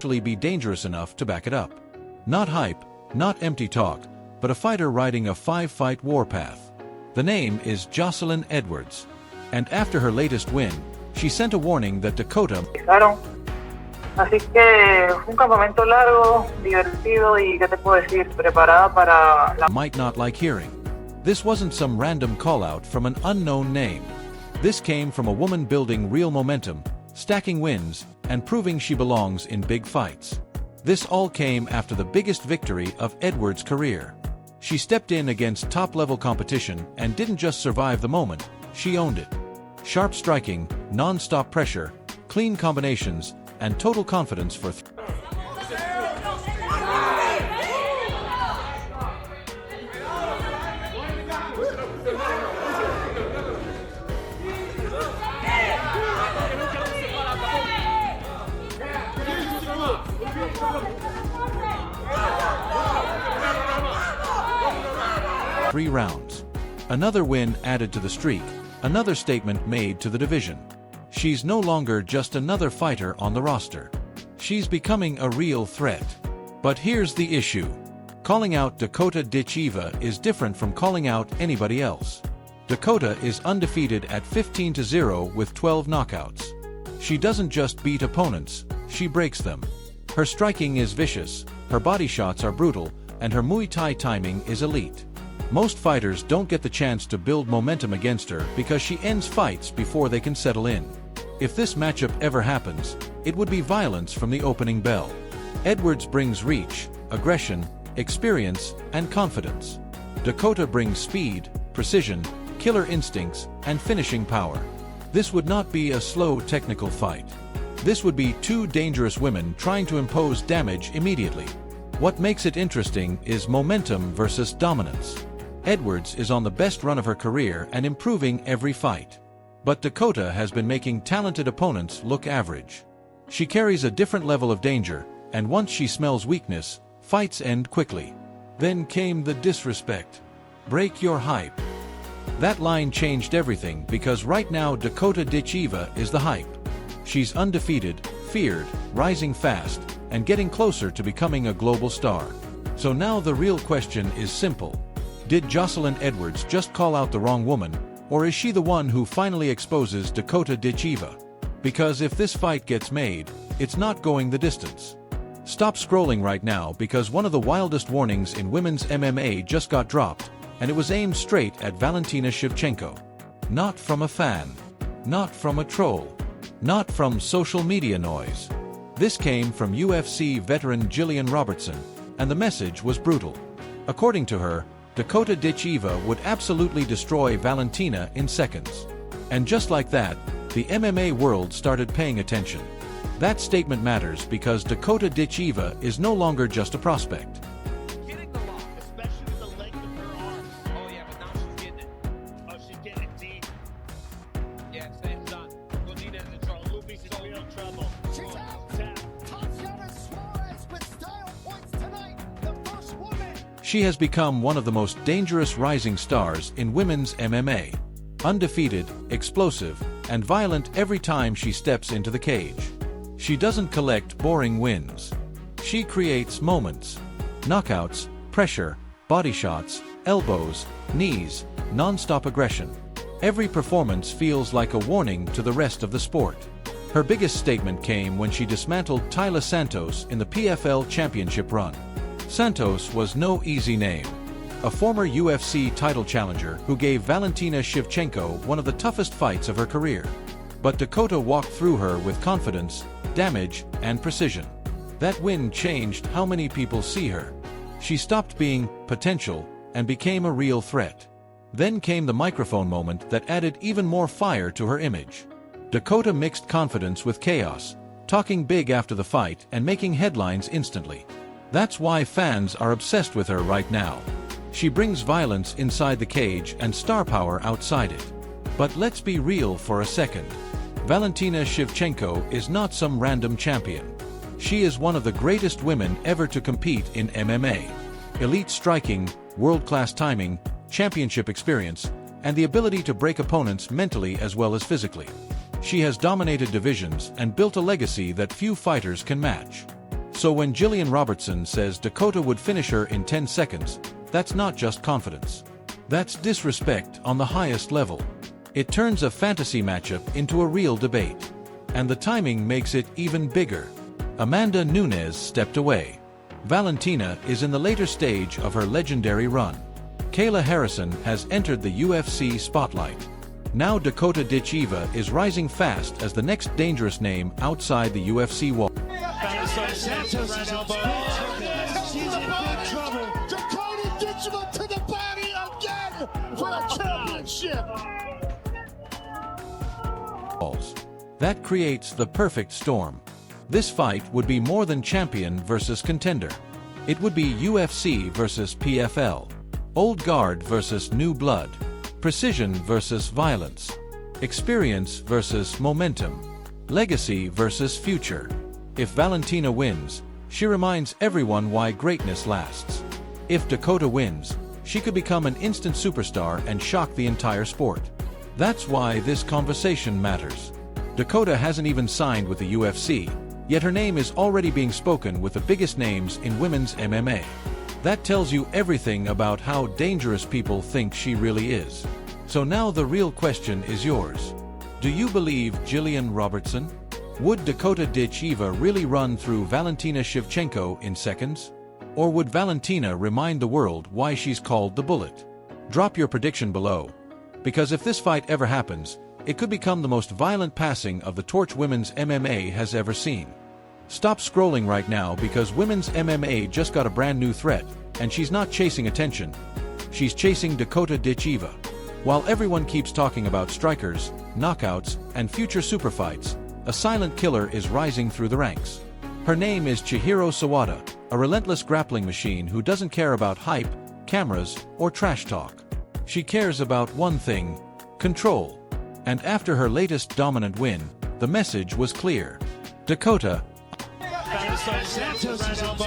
actually be dangerous enough to back it up. Not hype, not empty talk, but a fighter riding a 5-fight warpath. The name is Joselyne Edwards. And after her latest win, she sent a warning that Dakota Así que fue un campamento largo, divertido y ¿qué te puedo decir? Preparada para la might not like hearing. This wasn't some random call-out from an unknown name. This came from a woman building real momentum, stacking wins, and proving she belongs in big fights. This all came after the biggest victory of Edwards' career. She stepped in against top-level competition and didn't just survive the moment, she owned it. Sharp striking, non-stop pressure, clean combinations, and total confidence for 3 rounds. Another win added to the streak, another statement made to the division. She's no longer just another fighter on the roster. She's becoming a real threat. But here's the issue. Calling out Dakota Ditcheva is different from calling out anybody else. Dakota is undefeated at 15-0 with 12 knockouts. She doesn't just beat opponents, she breaks them. Her striking is vicious, her body shots are brutal, and her Muay Thai timing is elite. Most fighters don't get the chance to build momentum against her because she ends fights before they can settle in. If this matchup ever happens, it would be violence from the opening bell. Edwards brings reach, aggression, experience, and confidence. Dakota brings speed, precision, killer instincts, and finishing power. This would not be a slow technical fight. This would be 2 dangerous women trying to impose damage immediately. What makes it interesting is momentum versus dominance. Edwards is on the best run of her career and improving every fight. But Dakota has been making talented opponents look average. She carries a different level of danger, and once she smells weakness, fights end quickly. Then came the disrespect. Break your hype. That line changed everything because right now Dakota Ditcheva is the hype. She's undefeated, feared, rising fast, and getting closer to becoming a global star. So now the real question is simple. Did Joselyne Edwards just call out the wrong woman, or is she the one who finally exposes Dakota Ditcheva? Because if this fight gets made, it's not going the distance. Stop scrolling right now because one of the wildest warnings in women's MMA just got dropped, and it was aimed straight at Valentina Shevchenko. Not from a fan. Not from a troll. Not from social media noise. This came from UFC veteran Gillian Robertson, and the message was brutal. According to her, Dakota Ditcheva would absolutely destroy Valentina in seconds. And just like that, the MMA world started paying attention. That statement matters because Dakota Ditcheva is no longer just a prospect. Getting the lock, especially the length of her arms. Oh yeah, but now she's getting it. Oh, she's getting it deep. Yeah, same done. We'll need it in the trouble. Luffy's in real trouble. She's out. Tatiana Suarez with style points tonight. The first woman. She has become one of the most dangerous rising stars in women's MMA. Undefeated, explosive, and violent every time she steps into the cage. She doesn't collect boring wins. She creates moments. Knockouts, pressure, body shots, elbows, knees, non-stop aggression. Every performance feels like a warning to the rest of the sport. Her biggest statement came when she dismantled Taila Santos in the PFL Championship run. Santos was no easy name. A former UFC title challenger who gave Valentina Shevchenko one of the toughest fights of her career. But Dakota walked through her with confidence, damage, and precision. That win changed how many people see her. She stopped being potential and became a real threat. Then came the microphone moment that added even more fire to her image. Dakota mixed confidence with chaos, talking big after the fight and making headlines instantly. That's why fans are obsessed with her right now. She brings violence inside the cage and star power outside it. But let's be real for a second. Valentina Shevchenko is not some random champion. She is one of the greatest women ever to compete in MMA. Elite striking, world-class timing, championship experience, and the ability to break opponents mentally as well as physically. She has dominated divisions and built a legacy that few fighters can match. So when Jillian Robertson says Dakota would finish her in 10 seconds, that's not just confidence. That's disrespect on the highest level. It turns a fantasy matchup into a real debate. And the timing makes it even bigger. Amanda Nunes stepped away. Valentina is in the later stage of her legendary run. Kayla Harrison has entered the UFC spotlight. Now Dakota Ditcheva is rising fast as the next dangerous name outside the UFC wall. Santos is in trouble. She's in big trouble. Dakota Ditcheva to the body again for the championship. That creates the perfect storm. This fight would be more than champion versus contender. It would be UFC versus PFL. Old guard versus new blood. Precision versus violence. Experience versus momentum. Legacy versus future. If Valentina wins, she reminds everyone why greatness lasts. If Dakota wins, she could become an instant superstar and shock the entire sport. That's why this conversation matters. Dakota hasn't even signed with the UFC, yet her name is already being spoken with the biggest names in women's MMA. That tells you everything about how dangerous people think she really is. So now the real question is yours. Do you believe Jillian Robertson? Would Dakota Ditcheva really run through Valentina Shevchenko in seconds? Or would Valentina remind the world why she's called the Bullet? Drop your prediction below. Because if this fight ever happens, it could become the most violent passing of the torch women's MMA has ever seen. Stop scrolling right now because women's MMA just got a brand new threat, and she's not chasing attention. She's chasing Dakota Ditcheva. While everyone keeps talking about strikers, knockouts, and future super fights, a silent killer is rising through the ranks. Her name is Chihiro Sawada, a relentless grappling machine who doesn't care about hype, cameras, or trash talk. She cares about one thing: control. And after her latest dominant win, the message was clear. Dakota. Santos is in trouble.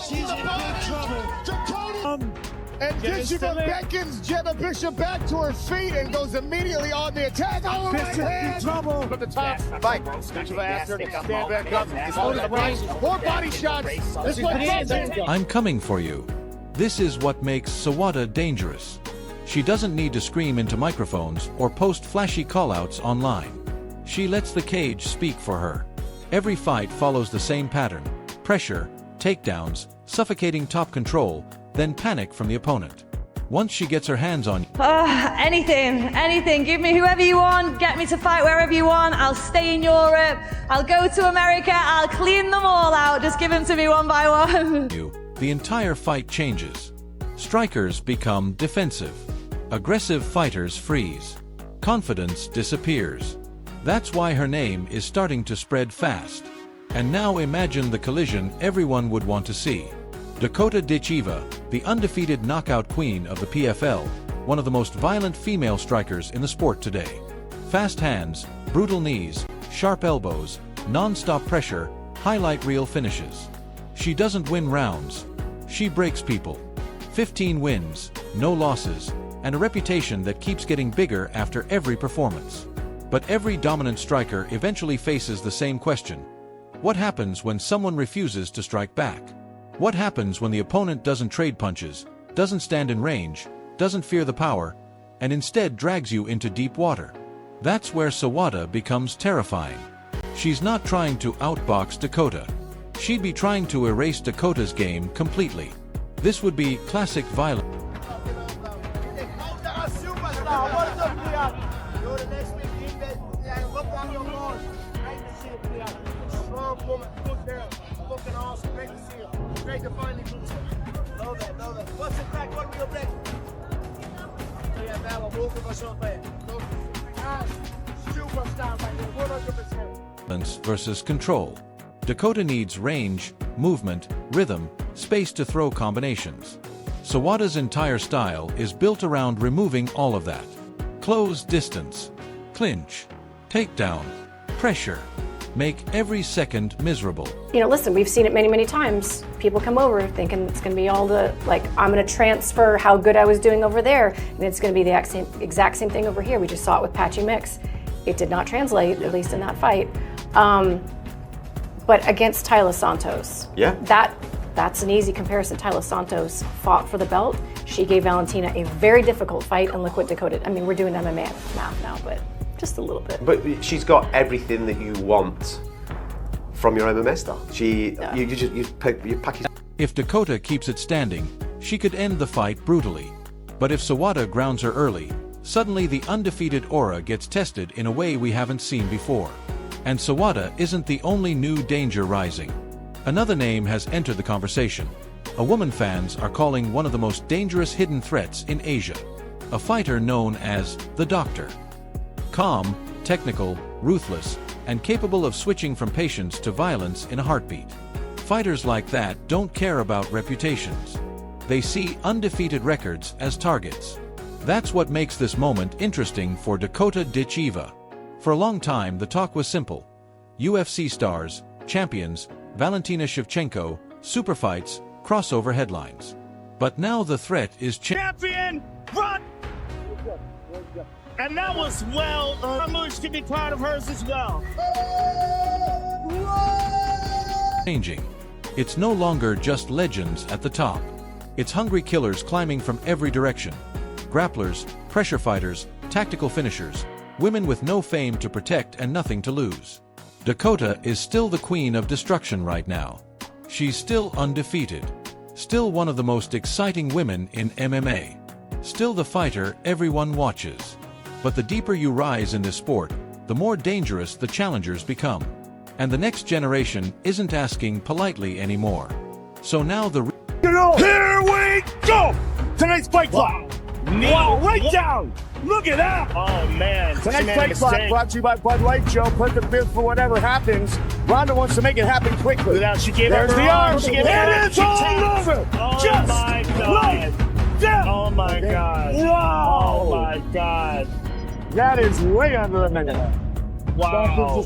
She's in big trouble. Dakota. And Ditcheva beckons Jenna Bishop back to her feet and goes immediately on the attack. Oh, Bishop in trouble. But the top fight. Ditcheva asked her to stand back up. He's holding the range. More body shots. This one does it. I'm coming for you. This is what makes Sawada dangerous. She doesn't need to scream into microphones or post flashy callouts online. She lets the cage speak for her. Every fight follows the same pattern: pressure, takedowns, suffocating top control, then panic from the opponent. Once she gets her hands on you, anything. Give me whoever you want. Get me to fight wherever you want. I'll stay in Europe. I'll go to America. I'll clean them all out. Just give them to me one by one. The entire fight changes. Strikers become defensive. Aggressive fighters freeze. Confidence disappears. That's why her name is starting to spread fast. And now imagine the collision everyone would want to see. Dakota Ditcheva, the undefeated knockout queen of the PFL, one of the most violent female strikers in the sport today. Fast hands, brutal knees, sharp elbows, non-stop pressure, highlight reel finishes. She doesn't win rounds. She breaks people. 15 wins, no losses, and a reputation that keeps getting bigger after every performance. But every dominant striker eventually faces the same question. What happens when someone refuses to strike back? What happens when the opponent doesn't trade punches, doesn't stand in range, doesn't fear the power, and instead drags you into deep water? That's where Sawada becomes terrifying. She's not trying to outbox Dakota. She'd be trying to erase Dakota's game completely. This would be classic violence. Great to finally lose. Love that. What's it back? What real back? Versus control. Dakota needs range, movement, rhythm, space to throw combinations. Sawada's entire style is built around removing all of that. Close distance, clinch, takedown, pressure. Make every second miserable. You know, listen, we've seen it many times. People come over thinking it's going to be all the, like, I'm going to transfer how good I was doing over there, and it's going to be the exact same thing over here. We just saw it with Patchy Mix. It did not translate, at least in that fight. But against Tyler Santos, Yeah. That's an easy comparison. Tyler Santos fought for the belt. She gave Valentina a very difficult fight, and look what Dakota. I mean, we're doing MMA math now, but just a little bit. But she's got everything that you want from your MMA star. You package. If Dakota keeps it standing, she could end the fight brutally. But if Sawada grounds her early, suddenly the undefeated aura gets tested in a way we haven't seen before. And Sawada isn't the only new danger rising. Another name has entered the conversation. A woman fans are calling one of the most dangerous hidden threats in Asia. A fighter known as the Doctor. Calm, technical, ruthless, and capable of switching from patience to violence in a heartbeat. Fighters like that don't care about reputations. They see undefeated records as targets. That's what makes this moment interesting for Dakota Ditcheva. For a long time, the talk was simple. UFC stars, champions, Valentina Shevchenko, super fights, crossover headlines. But now the threat is Champion, run! And that was Lewis can be proud of hers as well. changing. It's no longer just legends at the top. It's hungry killers climbing from every direction. Grapplers, pressure fighters, tactical finishers, women with no fame to protect and nothing to lose. Dakota is still the queen of destruction right now. She's still undefeated. Still one of the most exciting women in MMA. Still the fighter everyone watches. But the deeper you rise in this sport, the more dangerous the challengers become. And the next generation isn't asking politely anymore. So now the Here we go! Tonight's fight clock. Wow, right down! Look at that! Oh, man. Tonight's fight clock brought to you by Bud Light, Joe. Put the fifth for whatever happens. Ronda wants to make it happen quickly. She gave There's up her the arm. She It is all over. Oh, Just my God. like that. Oh, my God. Wow. Oh, my God. That is way under a minute. Wow.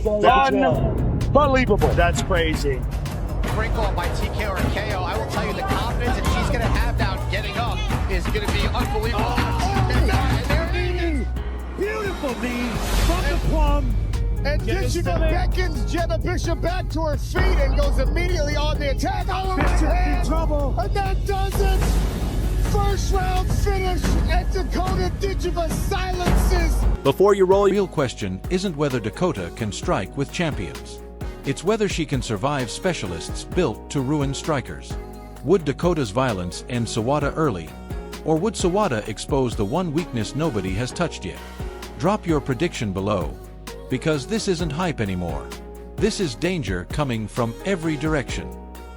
Unbelievable. That's crazy. Great call by TK or KO. I will tell you the confidence that she's going to have down getting up is going to be unbelievable. And there it is. Beautiful knee from the plum. And Ditcheva beckons Jenna Bishop back to her feet and goes immediately on the attack. Oh, in trouble. And that does it. First round finish, and Dakota Ditcheva silences. Before you roll, the real question isn't whether Dakota can strike with champions. It's whether she can survive specialists built to ruin strikers. Would Dakota's violence end Sawada early? Or would Sawada expose the one weakness nobody has touched yet? Drop your prediction below. Because this isn't hype anymore. This is danger coming from every direction.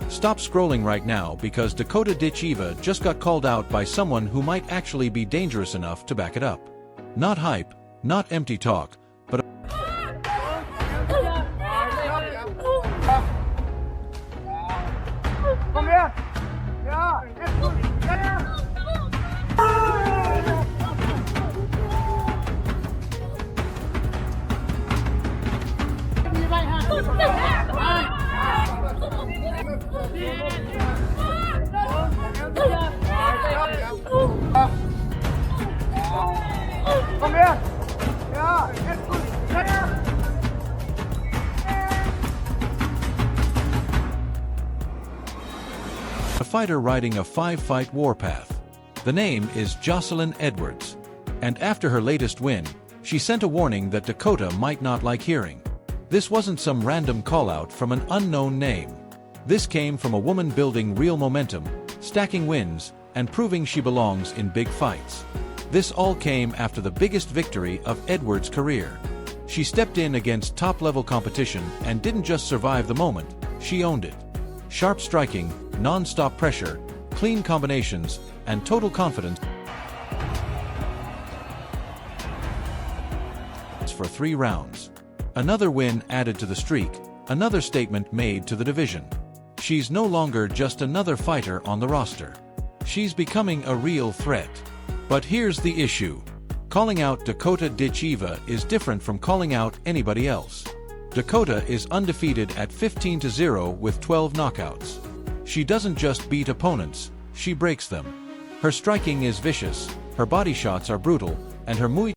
Stop scrolling right now because Dakota Ditcheva just got called out by someone who might actually be dangerous enough to back it up. Not hype, not empty talk, but Come here. Come here. a fighter riding a 5-fight warpath. The name is Joselyne Edwards. And after her latest win, she sent a warning that Dakota might not like hearing. This wasn't some random call-out from an unknown name. This came from a woman building real momentum, stacking wins, and proving she belongs in big fights. This all came after the biggest victory of Edwards' career. She stepped in against top-level competition and didn't just survive the moment, she owned it. Sharp striking, non-stop pressure, clean combinations, and total confidence for 3 rounds. Another win added to the streak, another statement made to the division. She's no longer just another fighter on the roster. She's becoming a real threat. But here's the issue. Calling out Dakota Ditcheva is different from calling out anybody else. Dakota is undefeated at 15-0 with 12 knockouts. She doesn't just beat opponents, she breaks them. Her striking is vicious, her body shots are brutal, and her Muay